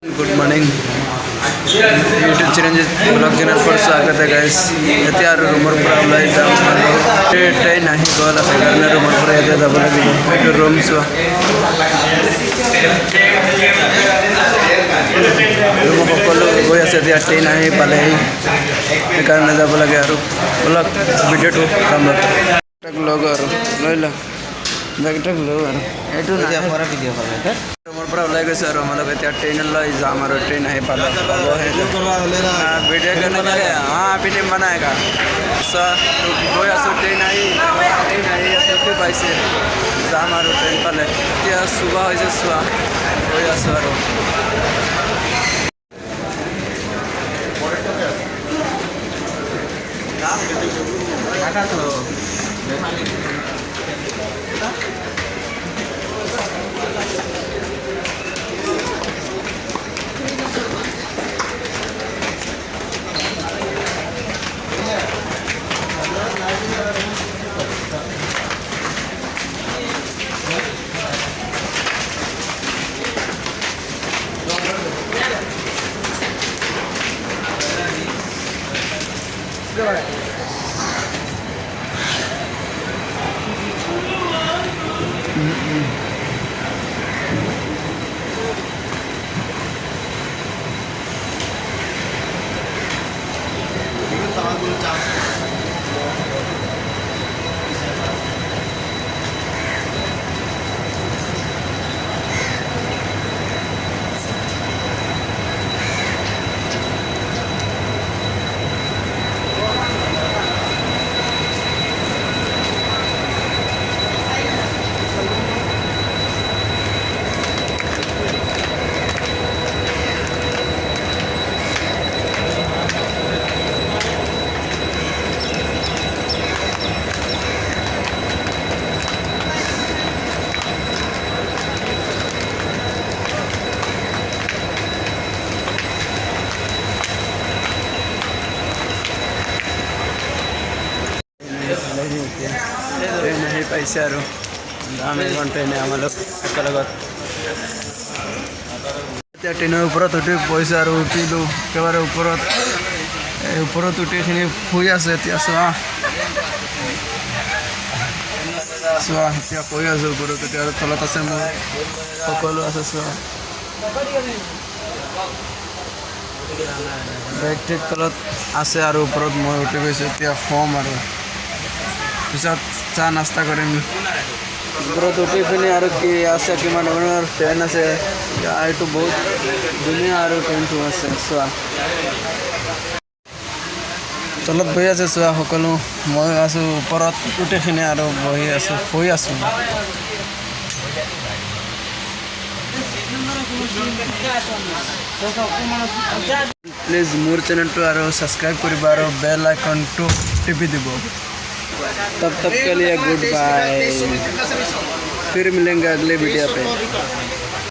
Good morning YouTube चिरंजीव blog channel पर स्वागत है guys এতিয়া আৰু ৰুমৰ পৰা ওলাই যাম ট্ৰেইন আহি গ'ল সেইকাৰণে ৰুমৰ পৰা এতিয়া যাব লাগিব এইটো ৰুম চোৱা ৰুম সকলো গৈ আছে এতিয়া ট্ৰেইন আহি পালেহি সেইকাৰণে যাব লাগে আৰু ব্লগ ভিডিঅ'টো ডাউনলোড লগ আৰু লৈ ল বেগটাক লৈ আৰু এইটো এতিয়া পৰা ভিডিঅ' পালে ৰুমৰ পৰা ওলাই গৈছে আৰু আমালোক এতিয়া ট্ৰেইনলৈ যাম আৰু ট্ৰেইন আহি পালে ভিডিঅ' करने लगे हाँ फिल्म बनाएगा गई आसो ट्रेन आई छुट्टी पाइसे जाम और ट्रेन पाले इतना सुबह हो चुआ गई आसो और नहीं पैसे और आम एक ट्रेन आम लोग ट्रेनर ऊपर उठी पैसे और उठिलो एकेबारे ऊपर उठी शुई आस चुआ चुआ शुई आस ऊपर उठी और तलत आसे मोर सकलो आसे चुआ बेग ठीक तलत आसे और ऊपर मैं उठी गई कम और पिछत चाह नास्ता करें ऊपर उठी पिनी और कि आसे कि ट्रेन आसे यू बहुत धुनिया और ट्रेन आसे चुआ तलत बहि आसे चुआ सकलो मैं आसो ऊपर उठी पिनी और बहि आसो शुई आसो प्लीज मोर चैनल तो और सब्सक्राइब कर बेल आइकन तो टिपी दी तब तक के लिए गुड बाय फिर मिलेंगे अगले वीडियो पे।